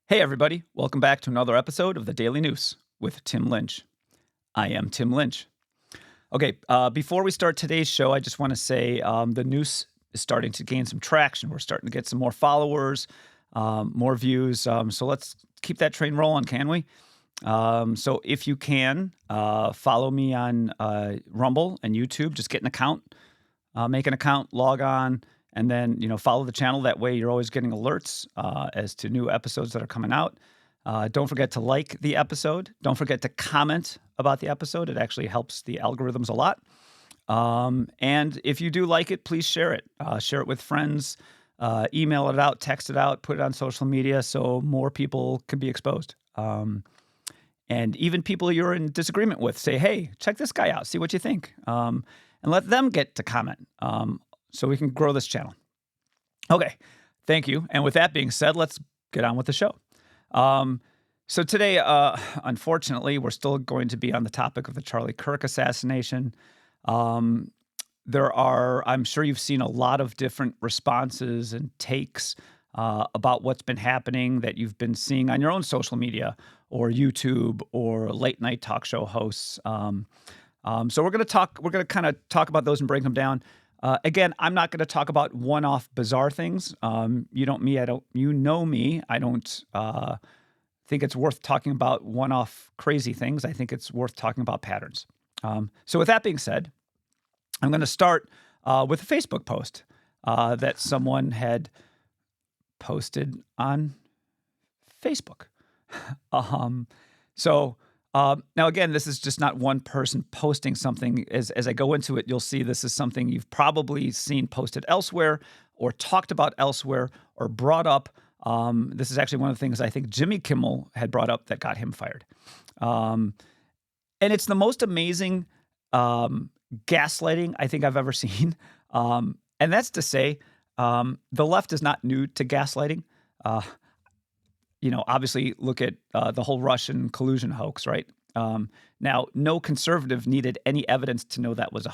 Hey, everybody. Welcome back to another episode of the Daily Noose with Tim Lynch. I am Tim Lynch. Okay, before we start today's show, I just want to say the Noose is starting to gain some traction. We're starting to get some more followers, more views. So let's keep that train rolling, can we? So if you can, follow me on Rumble and YouTube. Just get an account, make an account, log on, and then follow the channel. That way, you're always getting alerts as to new episodes that are coming out. Don't forget to like the episode. Don't forget to comment about the episode. It actually helps the algorithms a lot. And if you do like it, please share it. Share it with friends. Email it out, text it out, put it on social media so more people can be exposed. And even people you're in disagreement with, say, hey, check this guy out. See what you think. And let them get to comment so we can grow this channel. Okay, thank you. And with that being said, let's get on with the show. So today, unfortunately, we're still going to be on the topic of the Charlie Kirk assassination. I'm sure you've seen a lot of different responses and takes about what's been happening that you've been seeing on your own social media or YouTube or late night talk show hosts. So we're going to kind of talk about those and break them down. Again, I'm not going to talk about one-off bizarre things. You know me. I don't think it's worth talking about one-off crazy things. I think it's worth talking about patterns. So with that being said, I'm going to start with a Facebook post that someone had posted on Facebook. Now, again, this is just not one person posting something. As I go into it, you'll see this is something you've probably seen posted elsewhere or talked about elsewhere or brought up. This is actually one of the things I think Jimmy Kimmel had brought up that got him fired. And it's the most amazing gaslighting I think I've ever seen. And that's to say, the left is not new to gaslighting. Obviously look at the whole Russian collusion hoax, right? Now, no conservative needed any evidence to know that was a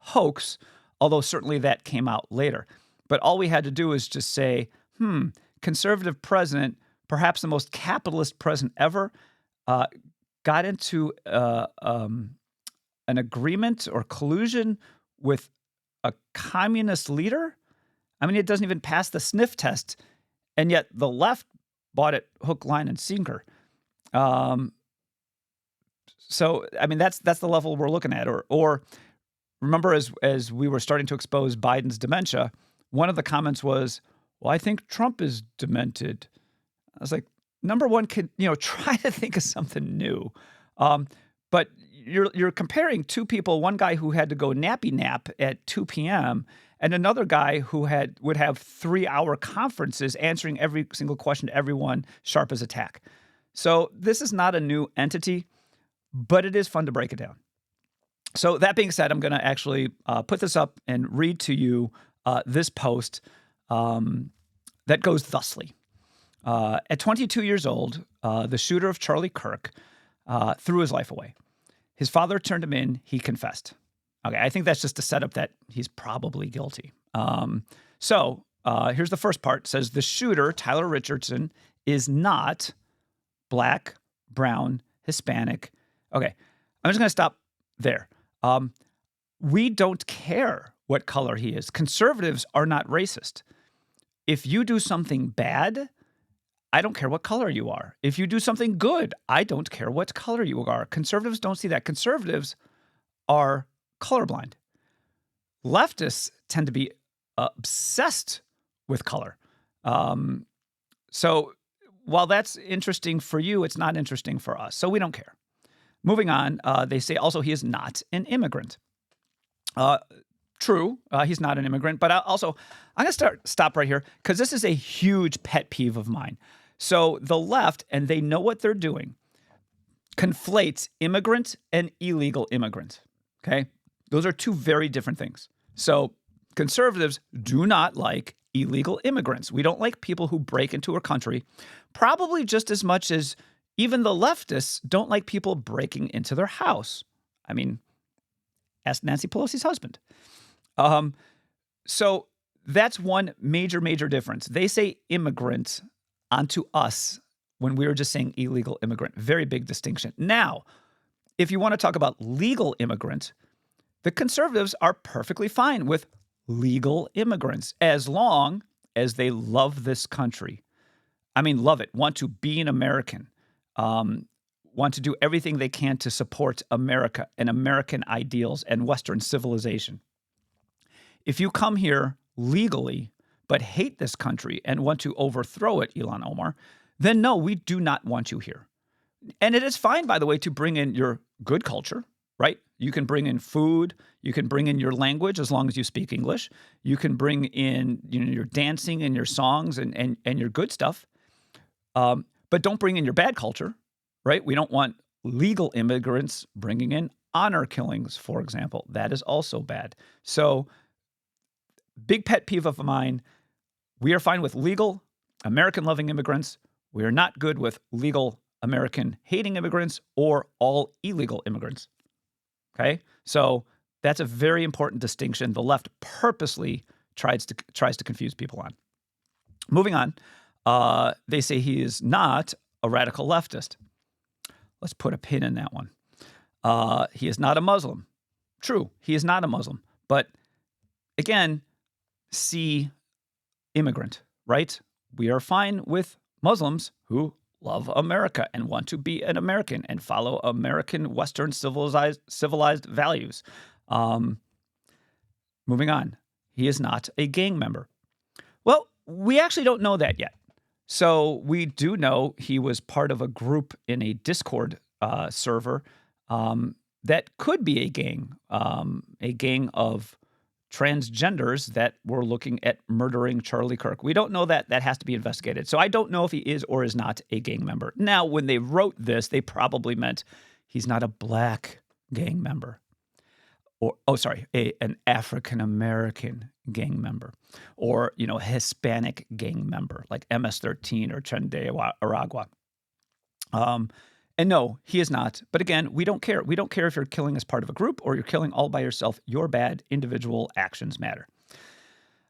hoax, although certainly that came out later. But all we had to do is just say, conservative president, perhaps the most capitalist president ever, got into an agreement or collusion with a communist leader? I mean, it doesn't even pass the sniff test. And yet the left bought it hook, line, and sinker. So, I mean, that's the level we're looking at. Or remember, as we were starting to expose Biden's dementia, one of the comments was, well, I think Trump is demented. I was like, number one, try to think of something new. But you're comparing two people, one guy who had to go nappy nap at 2 p.m., and another guy who would have 3-hour conferences answering every single question to everyone, sharp as a tack. So this is not a new entity, but it is fun to break it down. So that being said, I'm going to actually put this up and read to you this post that goes thusly. At 22 years old, the shooter of Charlie Kirk threw his life away. His father turned him in. He confessed. Okay, I think that's just a setup that he's probably guilty. So here's the first part. It says, the shooter, Tyler Richardson, is not black, brown, Hispanic. Okay, I'm just going to stop there. We don't care what color he is. Conservatives are not racist. If you do something bad, I don't care what color you are. If you do something good, I don't care what color you are. Conservatives don't see that. Conservatives are colorblind. Leftists tend to be obsessed with color. So while that's interesting for you, it's not interesting for us. So we don't care. Moving on, they say also he is not an immigrant. True, he's not an immigrant, but I'm going to stop right here because this is a huge pet peeve of mine. So the left, and they know what they're doing, conflates immigrant and illegal immigrant. Okay? Those are two very different things. So conservatives do not like illegal immigrants. We don't like people who break into our country, probably just as much as even the leftists don't like people breaking into their house. I mean, ask Nancy Pelosi's husband. So that's one major, major difference. They say immigrant. onto us when we were just saying illegal immigrant. Very big distinction. Now, if you want to talk about legal immigrant, the conservatives are perfectly fine with legal immigrants as long as they love this country. I mean, love it, want to be an American, want to do everything they can to support America and American ideals and Western civilization. If you come here legally but hate this country and want to overthrow it, Ilhan Omar, then no, we do not want you here. And it is fine, by the way, to bring in your good culture, right? You can bring in food. You can bring in your language as long as you speak English. You can bring in your dancing and your songs and your good stuff. But don't bring in your bad culture, right? We don't want legal immigrants bringing in honor killings, for example. That is also bad. So big pet peeve of mine, we are fine with legal American-loving immigrants. We are not good with legal American-hating immigrants or all illegal immigrants. Okay? So that's a very important distinction the left purposely tries to confuse people on. Moving on, they say he is not a radical leftist. Let's put a pin in that one. He is not a Muslim. True, he is not a Muslim. But again, see immigrant, right? We are fine with Muslims who love America and want to be an American and follow American Western civilized values. Moving on, he is not a gang member. Well, we actually don't know that yet. So we do know he was part of a group in a Discord server that could be a gang of transgenders that were looking at murdering Charlie Kirk. We don't know that. That has to be investigated. So I don't know if he is or is not a gang member. Now, when they wrote this, they probably meant he's not a black gang member. Or, an African-American gang member. Or, Hispanic gang member, like MS-13 or Chende Aragua. And no, he is not. But again, we don't care. We don't care if you're killing as part of a group or you're killing all by yourself. Your bad individual actions matter.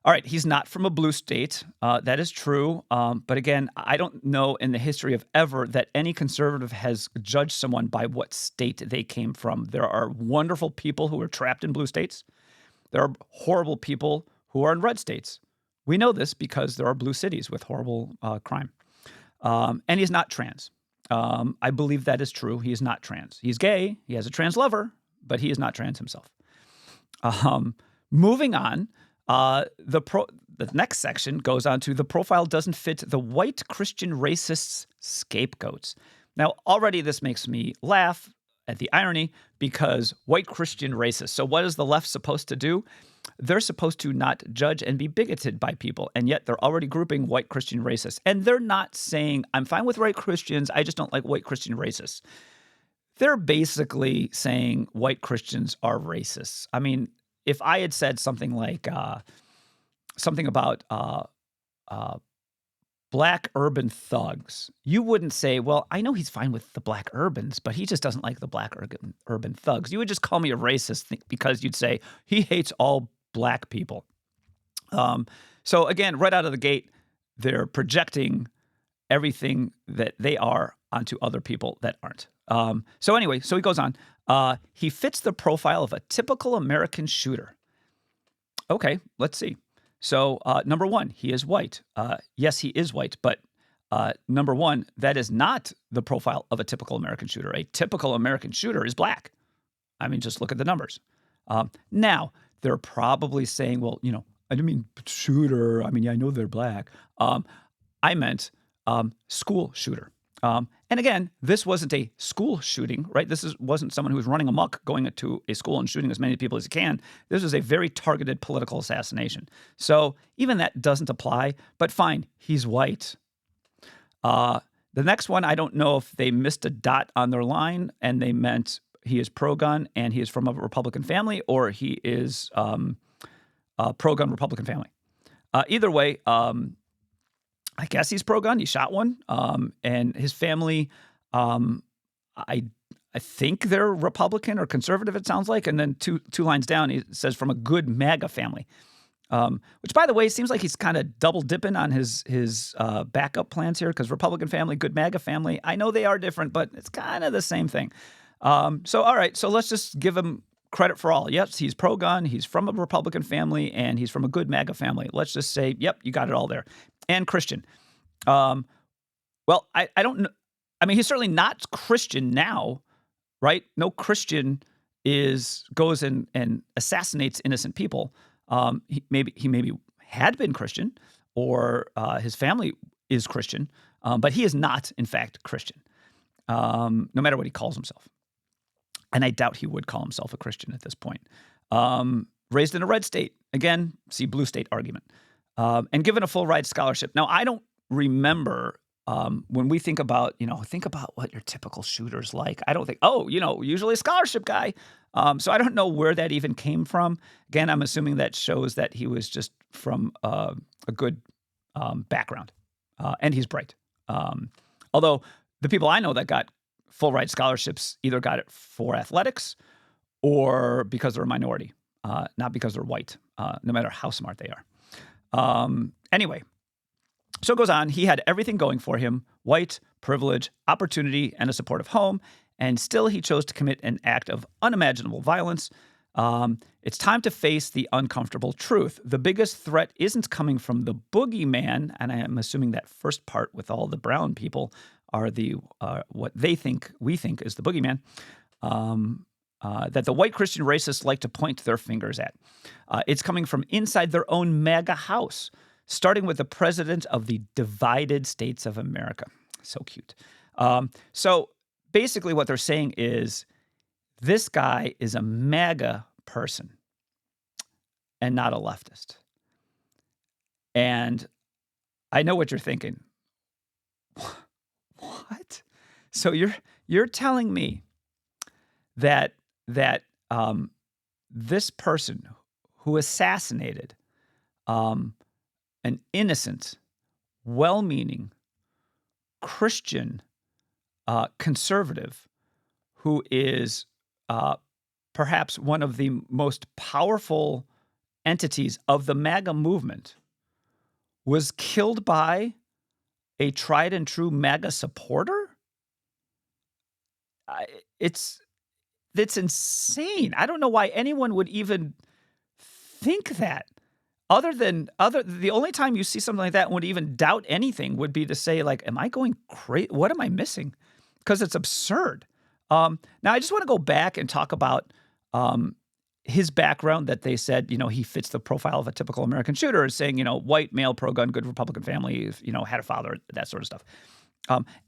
All right, he's not from a blue state. That is true. But again, I don't know in the history of ever that any conservative has judged someone by what state they came from. There are wonderful people who are trapped in blue states. There are horrible people who are in red states. We know this because there are blue cities with horrible crime. And he's not trans. I believe that is true. He is not trans. He's gay. He has a trans lover, but he is not trans himself. Moving on, the next section goes on to the profile doesn't fit the white Christian racists' scapegoats. Now, already this makes me laugh at the irony because white Christian racists. So what is the left supposed to do? They're supposed to not judge and be bigoted by people, and yet they're already grouping white Christian racists. And they're not saying, I'm fine with white Christians, I just don't like white Christian racists. They're basically saying white Christians are racists. I mean, if I had said something like, something about black urban thugs, you wouldn't say, well, I know he's fine with the black urbans, but he just doesn't like the black urban thugs. You would just call me a racist because you'd say he hates all black people. So again, right out of the gate, they're projecting everything that they are onto other people that aren't. So anyway, so he goes on. He fits the profile of a typical American shooter. Okay, let's see. So number one, he is white. Yes, he is white, but number one, that is not the profile of a typical American shooter. A typical American shooter is black. I mean, just look at the numbers. Now, they're probably saying, well, I didn't mean shooter. I mean, yeah, I know they're black. I meant school shooter. And again, this wasn't a school shooting, right? Wasn't someone who was running amok, going to a school and shooting as many people as he can. This was a very targeted political assassination. So even that doesn't apply, but fine, he's white. The next one, I don't know if they missed a dot on their line and they meant he is pro-gun and he is from a Republican family, or he is a pro-gun Republican family. Either way, I guess he's pro-gun. He shot one, and his family, I think they're Republican or conservative. It sounds like, and then two lines down, he says from a good MAGA family. which, by the way, seems like he's kind of double dipping on his backup plans here, because Republican family, good MAGA family. I know they are different, but it's kind of the same thing. So, all right, so let's just give him credit for all. Yes, he's pro-gun, he's from a Republican family, and he's from a good MAGA family. Let's just say, yep, you got it all there. And Christian. Well, I don't know. I mean, he's certainly not Christian now, right? No Christian goes and assassinates innocent people. He maybe had been Christian, or his family is Christian, but he is not, in fact, Christian, no matter what he calls himself. And I doubt he would call himself a Christian at this point. Raised in a red state. Again, see blue state argument. And given a full ride scholarship. Now, I don't remember when we think about what your typical shooter's like. I don't think, usually a scholarship guy. So I don't know where that even came from. Again, I'm assuming that shows that he was just from a good background. And he's bright. Although the people I know that got full ride scholarships either got it for athletics or because they're a minority, not because they're white, no matter how smart they are. Anyway, so it goes on. He had everything going for him: white, privilege, opportunity, and a supportive home. And still he chose to commit an act of unimaginable violence. It's time to face the uncomfortable truth. The biggest threat isn't coming from the boogeyman, and I am assuming that first part with all the brown people are what we think is the boogeyman, that the white Christian racists like to point their fingers at. It's coming from inside their own MAGA house, starting with the president of the divided states of America. So cute. So basically what they're saying is this guy is a MAGA person and not a leftist. And I know what you're thinking. What? So you're telling me that this person who assassinated an innocent, well-meaning Christian conservative who is perhaps one of the most powerful entities of the MAGA movement was killed by a tried and true MAGA supporter? It's insane. I don't know why anyone would even think that. The only time you see something like that and would even doubt anything would be to say, like, am I going crazy? What am I missing? Because it's absurd. Now, I just want to go back and talk about his background, that they said, he fits the profile of a typical American shooter, saying, white, male, pro-gun, good Republican family, had a father, that sort of stuff.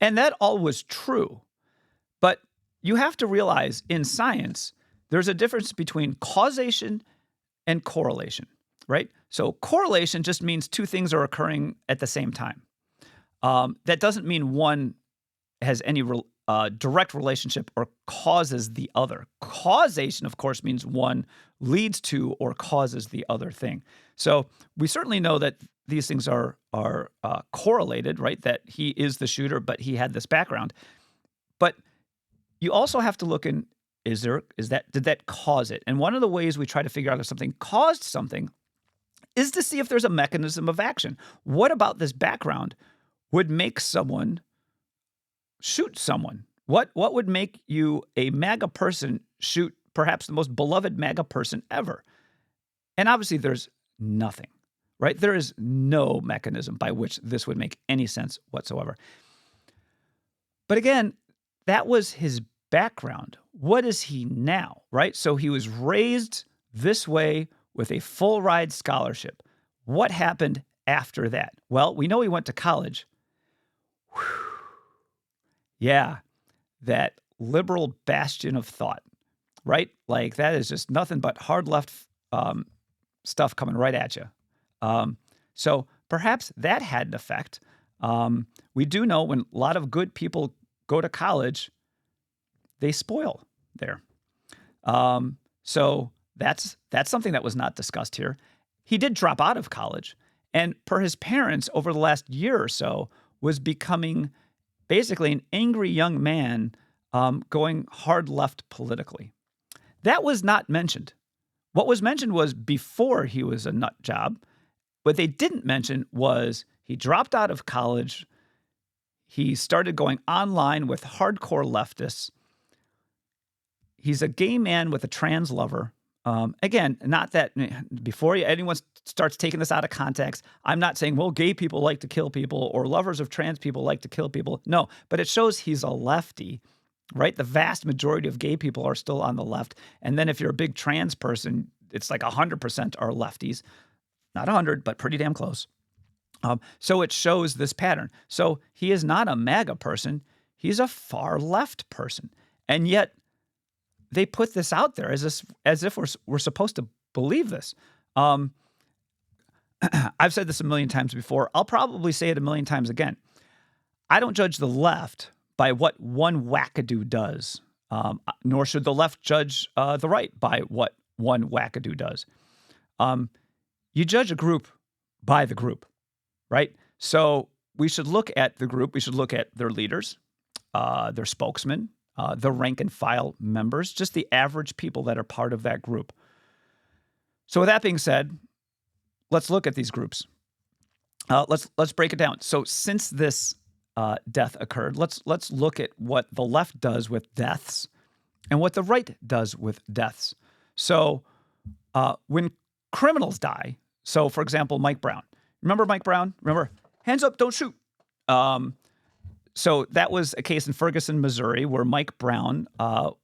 And that all was true. But you have to realize in science, there's a difference between causation and correlation, right? So correlation just means two things are occurring at the same time. That doesn't mean one has any direct relationship or causes the other. Causation, of course, means one leads to or causes the other thing. So we certainly know that these things are correlated, right? That he is the shooter, but he had this background. But you also have to look in, did that cause it? And one of the ways we try to figure out if something caused something is to see if there's a mechanism of action. What about this background would make someone shoot someone? What would make you, a MAGA person, shoot perhaps the most beloved MAGA person ever? And obviously there's nothing, right? There is no mechanism by which this would make any sense whatsoever. But again, that was his background. What is he now, right? So he was raised this way with a full ride scholarship. What happened after that? Well, we know he went to college. Whew. Yeah, that liberal bastion of thought, right? Like that is just nothing but hard left stuff coming right at you. So perhaps that had an effect. We do know when a lot of good people go to college, they spoil there. So that's something that was not discussed here. He did drop out of college, and per his parents, over the last year or so, was becoming basically an angry young man going hard left politically. That was not mentioned What was mentioned was before he was a nut job. What they didn't mention was he dropped out of college. He started going online with hardcore leftists. He's a gay man with a trans lover. Again, not that before anyone starts taking this out of context, I'm not saying, well, gay people like to kill people or lovers of trans people like to kill people. No, but it shows he's a lefty, right? The vast majority of gay people are still on the left. And then if you're a big trans person, it's like 100% are lefties. Not 100, but pretty damn close. So it shows this pattern. So he is not a MAGA person. He's a far left person. And yet they put this out there as if we're supposed to believe this. I've said this a million times before. I'll probably say it a million times again. I don't judge the left by what one wackadoo does, nor should the left judge the right by what one wackadoo does. You judge a group by the group, right? So we should look at the group. We should look at their leaders, their spokesmen, the rank and file members, just the average people that are part of that group. So with that being said, let's look at these groups. Let's break it down. So since this death occurred, let's look at what the left does with deaths and what the right does with deaths. So when criminals die, so for example, Mike Brown. Remember Mike Brown? Remember, hands up, don't shoot. So that was a case in Ferguson, Missouri, where Mike Brown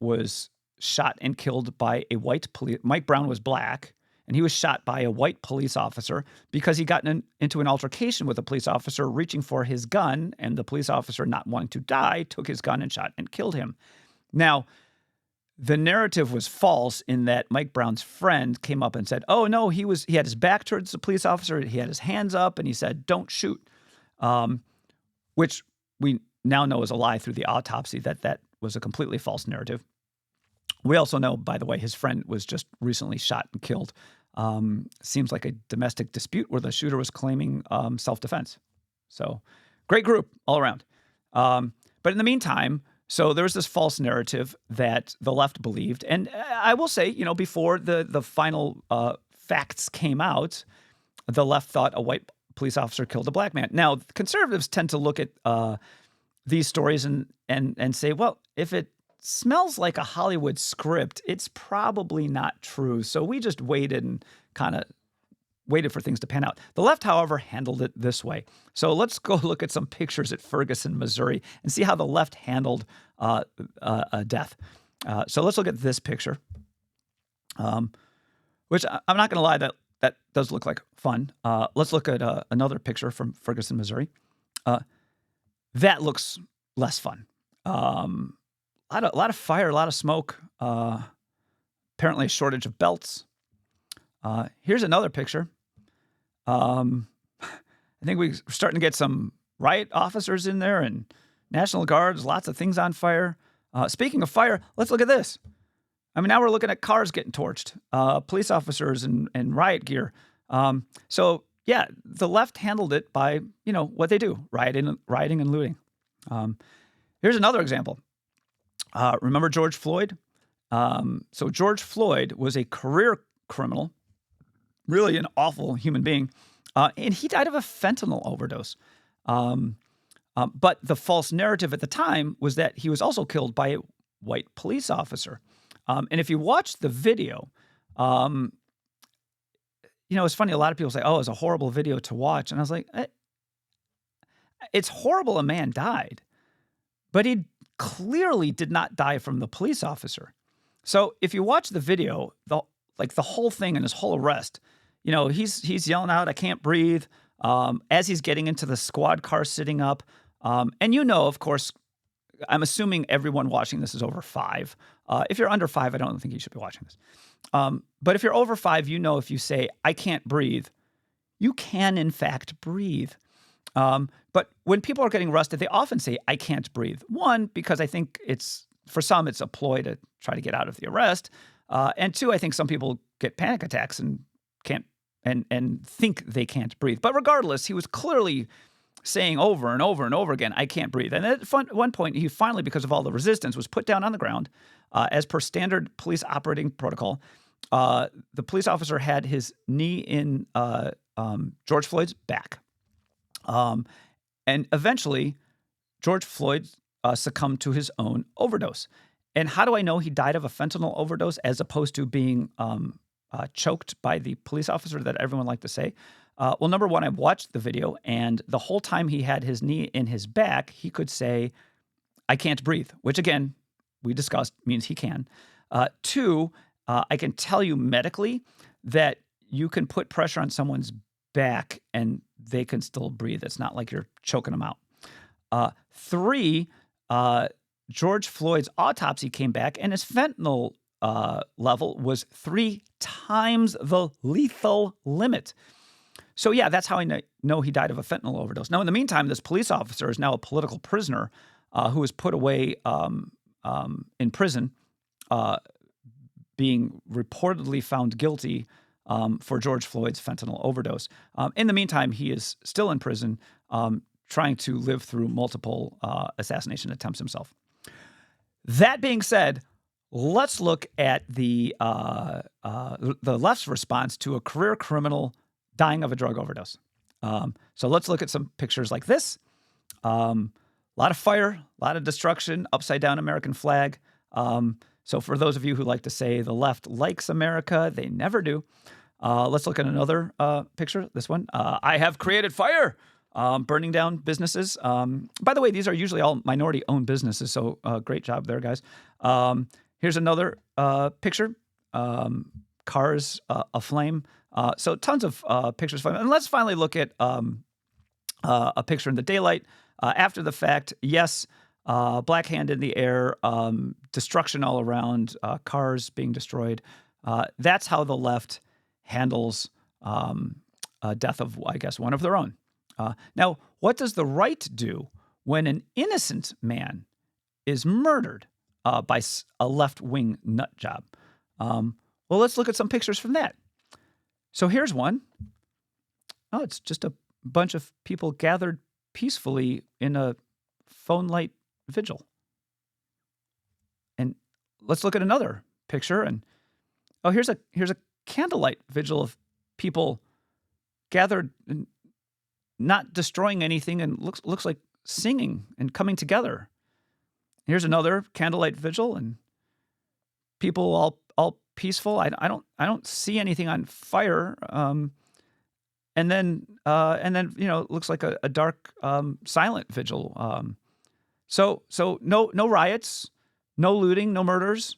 was shot and killed by a white police. Mike Brown was black, and he was shot by a white police officer because he got into an altercation with a police officer reaching for his gun, and the police officer, not wanting to die, took his gun and shot and killed him. Now, the narrative was false in that Mike Brown's friend came up and said, oh, no, he had his back towards the police officer, he had his hands up, and he said, don't shoot, which we now know is a lie through the autopsy, that was a completely false narrative. We also know, by the way, his friend was just recently shot and killed. Seems like a domestic dispute where the shooter was claiming self-defense. So great group all around. But in the meantime, so there's this false narrative that the left believed. And I will say, before the final facts came out, the left thought a white police officer killed a black man. Now, conservatives tend to look at these stories and say, well, if it smells like a Hollywood script, it's probably not true. So we just waited and kind of waited for things to pan out. The left, however, handled it this way. So let's go look at some pictures at Ferguson, Missouri, and see how the left handled a death. So let's look at this picture, which I'm not going to lie, that does look like fun. Let's look at another picture from Ferguson, Missouri. That looks less fun. A lot of fire, a lot of smoke. Apparently a shortage of belts. Here's another picture. I think we're starting to get some riot officers in there and National Guards, lots of things on fire. Speaking of fire, let's look at this. I mean, now we're looking at cars getting torched, police officers and riot gear. So yeah, the left handled it by, what they do, rioting and looting. Here's another example. Remember George Floyd? So George Floyd was a career criminal, really an awful human being, and he died of a fentanyl overdose. But the false narrative at the time was that he was also killed by a white police officer. And if you watch the video, it's funny. A lot of people say, oh, it's a horrible video to watch. And I was like, it's horrible a man died, but he clearly did not die from the police officer. So if you watch the video, the whole thing and his whole arrest, he's yelling out, I can't breathe, as he's getting into the squad car sitting up. And of course, I'm assuming everyone watching this is over 5. If you're under 5, I don't think you should be watching this. But if you're over 5, if you say, I can't breathe, you can in fact breathe. But when people are getting arrested, they often say, I can't breathe. One, because I think for some, it's a ploy to try to get out of the arrest. And 2, I think some people get panic attacks and can't and think they can't breathe. But regardless, he was clearly saying over and over and over again, I can't breathe. And at one point, he finally, because of all the resistance, was put down on the ground as per standard police operating protocol. the police officer had his knee in George Floyd's back. And eventually, George Floyd succumbed to his own overdose. And how do I know he died of a fentanyl overdose as opposed to being choked by the police officer that everyone liked to say? Well, number one, I watched the video, and the whole time he had his knee in his back, he could say, "I can't breathe," which again, we discussed means he can. Two, I can tell you medically that you can put pressure on someone's back and they can still breathe. It's not like you're choking them out. Three, George Floyd's autopsy came back and his fentanyl level was 3 times the lethal limit. So yeah, that's how I know he died of a fentanyl overdose. Now, in the meantime, this police officer is now a political prisoner who was put away in prison, being reportedly found guilty for George Floyd's fentanyl overdose. In the meantime, he is still in prison, trying to live through multiple assassination attempts himself. That being said, let's look at the left's response to a career criminal dying of a drug overdose. So let's look at some pictures like this. A lot of fire, a lot of destruction, upside down American flag. So for those of you who like to say the left likes America, they never do. Let's look at another picture, this one. I have created fire, burning down businesses. By the way, these are usually all minority-owned businesses, so great job there, guys. Here's another picture, cars aflame. So tons of pictures. And let's finally look at a picture in the daylight. After the fact, yes, black hand in the air, destruction all around, cars being destroyed. That's how the left handles death of, I guess, one of their own. Now, what does the right do when an innocent man is murdered by a left-wing nut job? Well, let's look at some pictures from that. So here's one. Oh, it's just a bunch of people gathered peacefully in a phone light vigil. And let's look at another picture. And oh, here's a candlelight vigil of people gathered and not destroying anything, and looks like singing and coming together. Here's another candlelight vigil, and people all peaceful. I don't see anything on fire. And then it looks like a dark silent vigil. So no riots, no looting, no murders,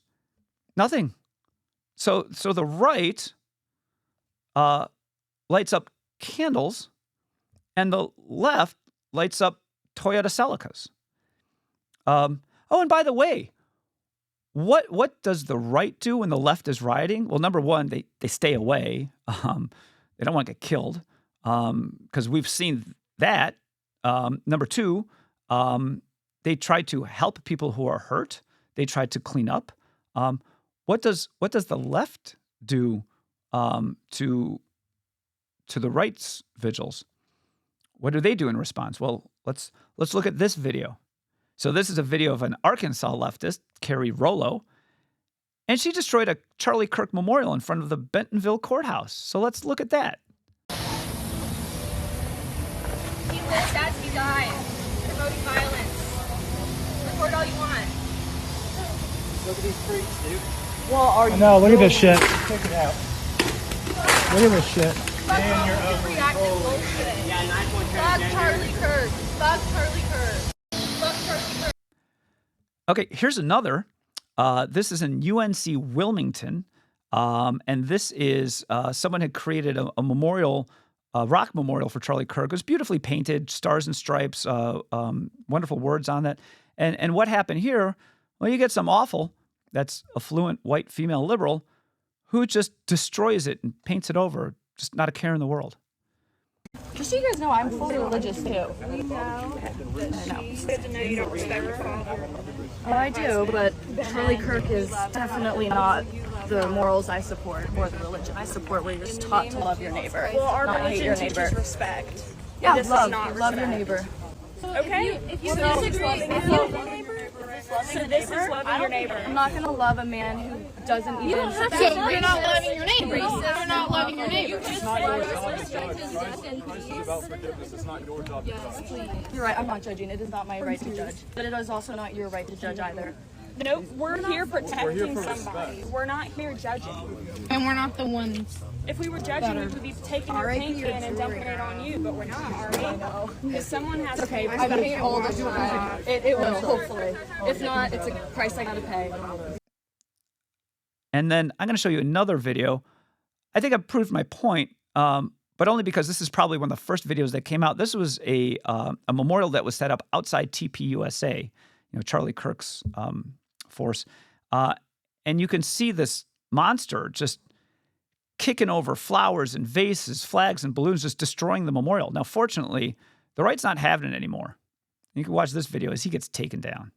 nothing. So the right lights up candles, and the left lights up Toyota Celicas. Oh, and by the way, what does the right do when the left is rioting? Well, number one, they stay away. They don't want to get killed, because we've seen that. Number two, they try to help people who are hurt. They try to clean up. What does the left do to the right's vigils? What do they do in response? Well, let's look at this video. So this is a video of an Arkansas leftist, Carrie Rollo, and she destroyed a Charlie Kirk memorial in front of the Bentonville courthouse. So let's look at that. He lives as he dies, promoting violence. Record all you want. Look at these freaks, dude. Well, are you? No, look at this shit. Check it out. Look at this shit. Fuck all this reactive bullshit. Yeah, 9-point Fuck Charlie Kirk. Fuck Charlie Kirk. Fuck Charlie Kirk. Okay, here's another. This is in UNC Wilmington, and this is someone had created a memorial, a rock memorial for Charlie Kirk. It was beautifully painted, stars and stripes, wonderful words on that. And what happened here? Well, you get some awful, that's affluent white female liberal, who just destroys it and paints it over. Just not a care in the world. Just so you guys know, I'm fully religious too. We know that she's good to know you don't respect your father. Oh, I do, but Charlie Kirk is definitely not the morals I support or the religion I support, where you're just taught to love your neighbor, Well, our not hate your religion neighbor. teaches respect. Yeah, This is love not your respect. neighbor. Okay. If you disagree, if you So this is loving your neighbor. I'm not gonna love a man who doesn't even. You're not loving your neighbor. You're not loving your neighbor. It's about forgiveness. It's not your job to judge. You're right. I'm not judging. It is not my right to judge, but it is also not your right to judge either. Nope, we're here protecting somebody. We're not here judging. And we're not the ones. If we were judging, we would be taking your paint can and dumping it on you, but we're not, are we? Because someone has to pay. I pay all the time. It will, hopefully. If not, it's a price I gotta pay. And then I'm going to show you another video. I think I've proved my point, but only because this is probably one of the first videos that came out. This was a memorial that was set up outside TPUSA, Charlie Kirk's force. And you can see this monster just kicking over flowers and vases, flags and balloons, just destroying the memorial. Now, fortunately, the right's not having it anymore. You can watch this video as he gets taken down.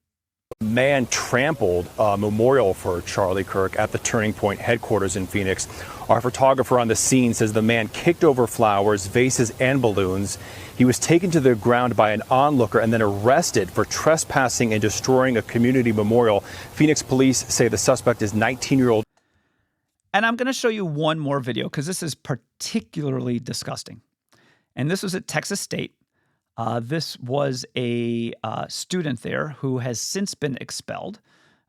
Man trampled a memorial for Charlie Kirk at the Turning Point headquarters in Phoenix. Our photographer on the scene says the man kicked over flowers, vases, and balloons. He was taken to the ground by an onlooker and then arrested for trespassing and destroying a community memorial. Phoenix police say the suspect is 19-year-old. And I'm going to show you one more video because this is particularly disgusting. And this was at Texas State. This was a student there who has since been expelled.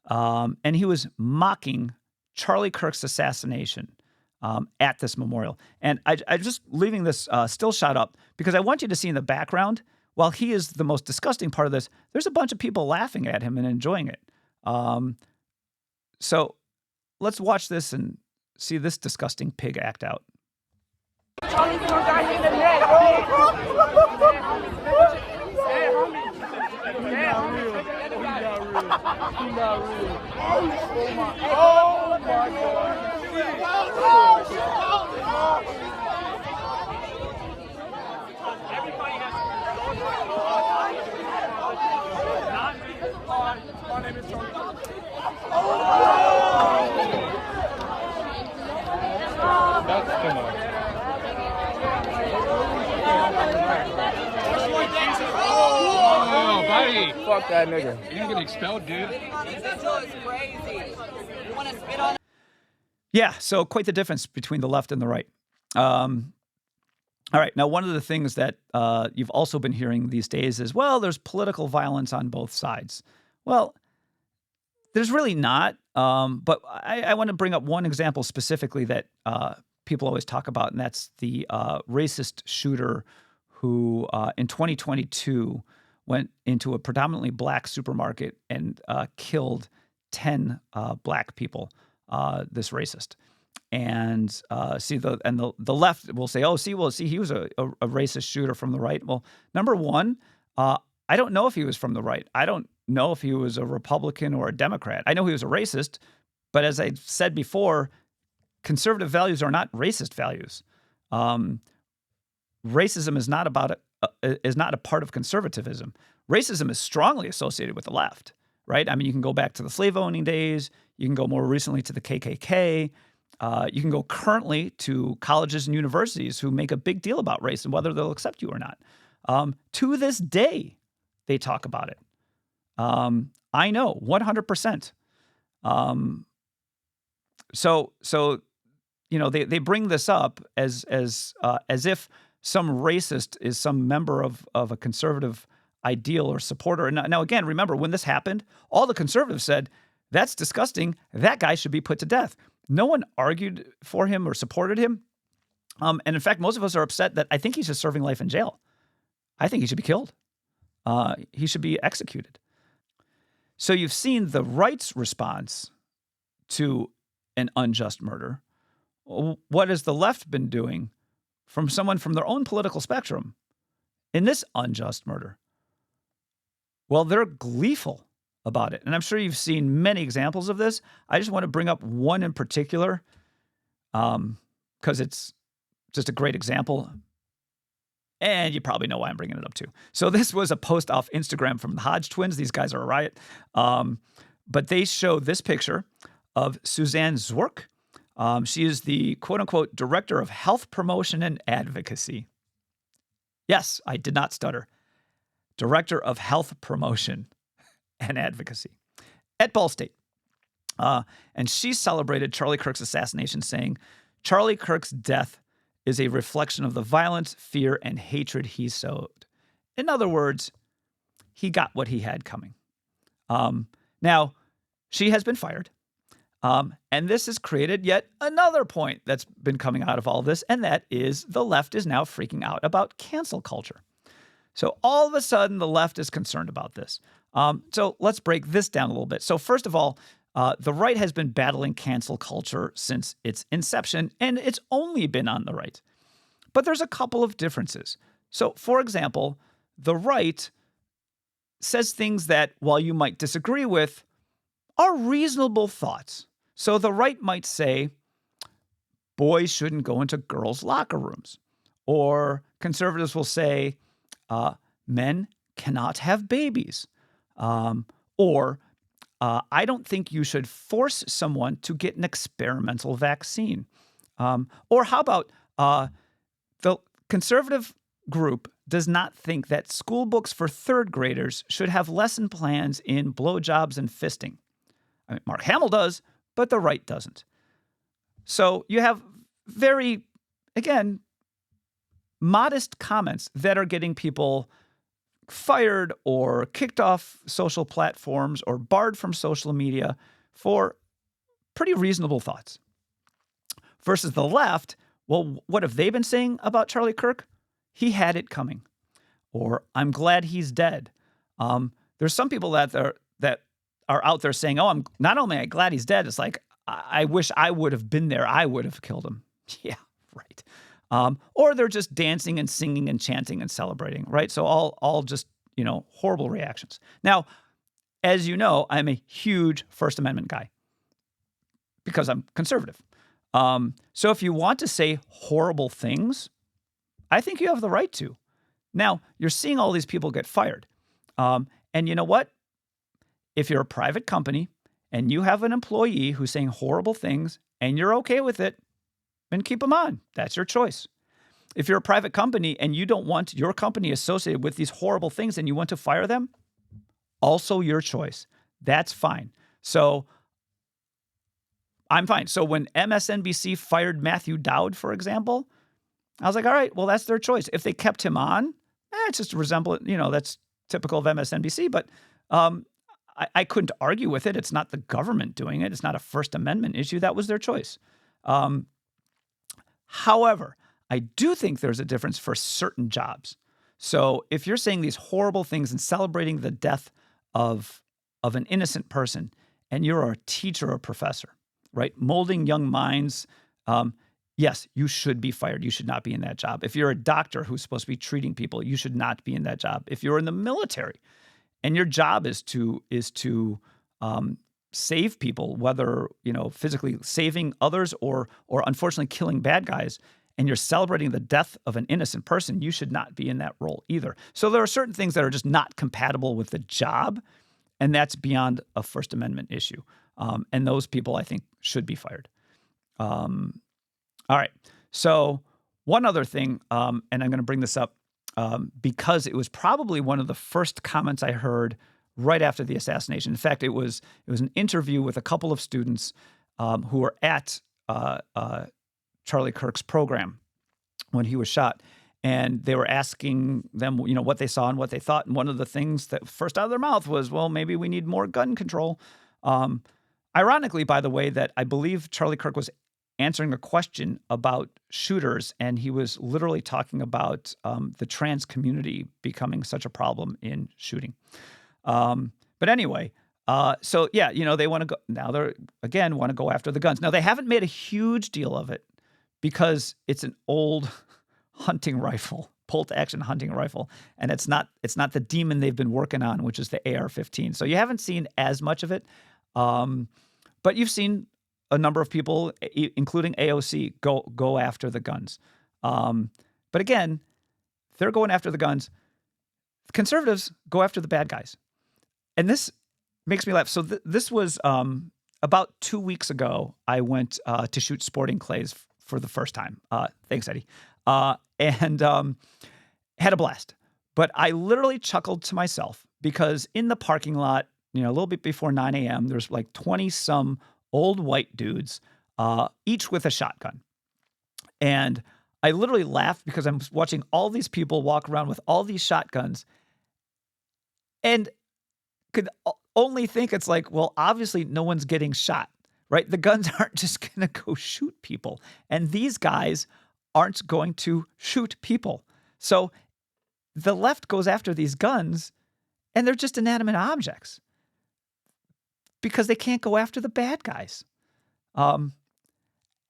And he was mocking Charlie Kirk's assassination at this memorial. And I'm just leaving this still shot up because I want you to see in the background, while he is the most disgusting part of this, there's a bunch of people laughing at him and enjoying it. So let's watch this and see this disgusting pig act out. He's not real. Oh my God. My name is Charlie Kirk. That's too much. Oh, buddy. Fuck that nigga. You're gonna get expelled, dude. Yeah, so quite the difference between the left and the right. All right, now one of the things that you've also been hearing these days is, well, there's political violence on both sides. Well, there's really not, but I want to bring up one example specifically that people always talk about, and that's the racist shooter who in 2022 went into a predominantly black supermarket and killed 10 black people, this racist. And the left will say, oh, see, he was a racist shooter from the right. Well, number one, I don't know if he was from the right. I don't know if he was a Republican or a Democrat. I know he was a racist, but as I said before, conservative values are not racist values. Racism is not a part of conservatism. Racism is strongly associated with the left, right? I mean, you can go back to the slave owning days. You can go more recently to the KKK. You can go currently to colleges and universities who make a big deal about race and whether they'll accept you or not. To this day, they talk about it. I know 100%. So they bring this up as if some racist is some member of a conservative ideal or supporter. And now again, remember when this happened, all the conservatives said, "That's disgusting. That guy should be put to death." No one argued for him or supported him. And in fact, most of us are upset that I think he's just serving life in jail. I think he should be killed. He should be executed. So you've seen the right's response to an unjust murder. What has the left been doing from someone from their own political spectrum in this unjust murder? Well, they're gleeful about it. And I'm sure you've seen many examples of this. I just want to bring up one in particular because it's just a great example. And you probably know why I'm bringing it up too. So this was a post off Instagram from the Hodge twins. These guys are a riot. But they show this picture of Suzanne Zwerk. She is the quote unquote director of health promotion and advocacy. Yes, I did not stutter. Director of health promotion and advocacy. at Ball State. And she celebrated Charlie Kirk's assassination, saying, Charlie Kirk's death is a reflection of the violence, fear, and hatred he sowed. In other words, he got what he had coming. Now, she has been fired. And this has created yet another point that's been coming out of all this, and that is the left is now freaking out about cancel culture. So all of a sudden, the left is concerned about this. So let's break this down a little bit. So first of all, the right has been battling cancel culture since its inception, and it's only been on the right. But there's a couple of differences. So, for example, the right says things that, while you might disagree with, are reasonable thoughts. So the right might say, boys shouldn't go into girls' locker rooms. Or conservatives will say, men cannot have babies. Or I don't think you should force someone to get an experimental vaccine. Or how about the conservative group does not think that school books for third graders should have lesson plans in blowjobs and fisting. I mean, Mark Hamill does, but the right doesn't. So you have very, again, modest comments that are getting people fired or kicked off social platforms or barred from social media for pretty reasonable thoughts. Versus the left, well, what have they been saying about Charlie Kirk? He had it coming. Or I'm glad he's dead. There's some people that are out there saying, oh, I'm not only glad he's dead, it's like, I wish I would have been there. I would have killed him. Yeah, right. Or they're just dancing and singing and chanting and celebrating, right? So all just, horrible reactions. Now, as you know, I'm a huge First Amendment guy because I'm conservative. So if you want to say horrible things, I think you have the right to. Now, you're seeing all these people get fired. And you know what? If you're a private company and you have an employee who's saying horrible things and you're okay with it, then keep them on. That's your choice. If you're a private company and you don't want your company associated with these horrible things and you want to fire them, also your choice. That's fine. So I'm fine. So when MSNBC fired Matthew Dowd, for example, I was like, all right, well, that's their choice. If they kept him on, it's just a resemblance, that's typical of MSNBC, but I couldn't argue with it. It's not the government doing it. It's not a First Amendment issue. That was their choice. However, I do think there's a difference for certain jobs. So if you're saying these horrible things and celebrating the death of an innocent person, and you're a teacher or professor, right, molding young minds, yes, you should be fired. You should not be in that job. If you're a doctor who's supposed to be treating people, you should not be in that job. If you're in the military and your job is to save people, whether, physically saving others or unfortunately killing bad guys, and you're celebrating the death of an innocent person, you should not be in that role either. So there are certain things that are just not compatible with the job, and that's beyond a First Amendment issue. And those people, I think, should be fired. All right. So one other thing, and I'm going to bring this up because it was probably one of the first comments I heard right after the assassination. In fact, it was an interview with a couple of students who were at Charlie Kirk's program when he was shot. And they were asking them, what they saw and what they thought. And one of the things that first out of their mouth was, well, maybe we need more gun control. Ironically, by the way, that I believe Charlie Kirk was answering a question about shooters, and he was literally talking about the trans community becoming such a problem in shooting. But anyway, so yeah, they want to go now. They're again want to go after the guns. Now they haven't made a huge deal of it because it's an old hunting rifle, bolt-action hunting rifle, and it's not the demon they've been working on, which is the AR-15. So you haven't seen as much of it, but you've seen a number of people, including AOC, go after the guns. But again, they're going after the guns. Conservatives go after the bad guys. And this makes me laugh. So this was about 2 weeks ago, I went to shoot sporting clays for the first time. Thanks, Eddie. And had a blast. But I literally chuckled to myself because in the parking lot, a little bit before 9 a.m., there's like 20 some old white dudes, each with a shotgun. And I literally laughed because I'm watching all these people walk around with all these shotguns and could only think it's like, well, obviously no one's getting shot, right? The guns aren't just going to go shoot people. And these guys aren't going to shoot people. So the left goes after these guns and they're just inanimate objects because they can't go after the bad guys. And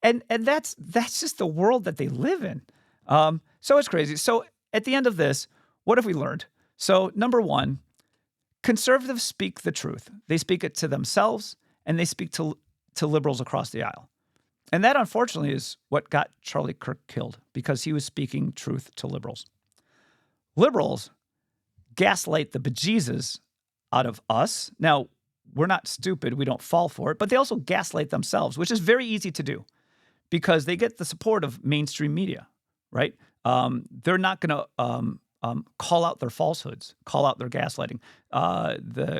that's just the world that they live in. So it's crazy. So at the end of this, what have we learned? So number one, conservatives speak the truth. They speak it to themselves and they speak to liberals across the aisle. And that, unfortunately, is what got Charlie Kirk killed because he was speaking truth to liberals. Liberals gaslight the bejesus out of us. Now, we're not stupid. We don't fall for it. But they also gaslight themselves, which is very easy to do because they get the support of mainstream media, right? They're not going to call out their falsehoods, call out their gaslighting.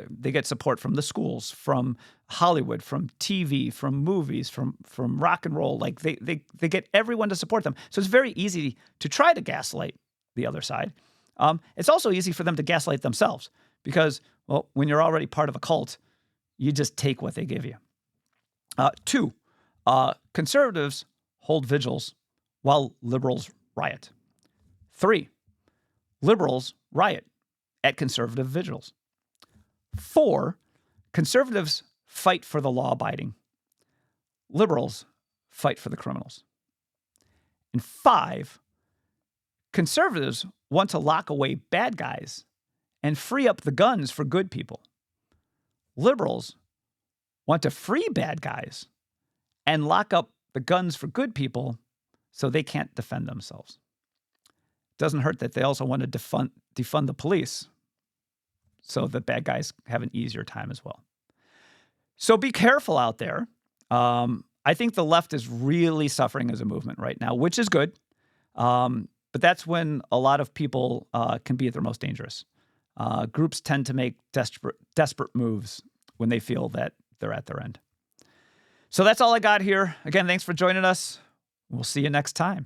They get support from the schools, from Hollywood, from TV, from movies, from rock and roll. Like they get everyone to support them. So it's very easy to try to gaslight the other side. It's also easy for them to gaslight themselves because, well, when you're already part of a cult, you just take what they give you. Two, conservatives hold vigils while liberals riot. Three, liberals riot at conservative vigils. Four, conservatives fight for the law-abiding. Liberals fight for the criminals. And five, conservatives want to lock away bad guys and free up the guns for good people. Liberals want to free bad guys and lock up the guns for good people so they can't defend themselves. Doesn't hurt that they also want to defund the police so the bad guys have an easier time as well. So be careful out there. I think the left is really suffering as a movement right now, which is good. But that's when a lot of people can be at their most dangerous. Groups tend to make desperate moves when they feel that they're at their end. So that's all I got here. Again, thanks for joining us. We'll see you next time.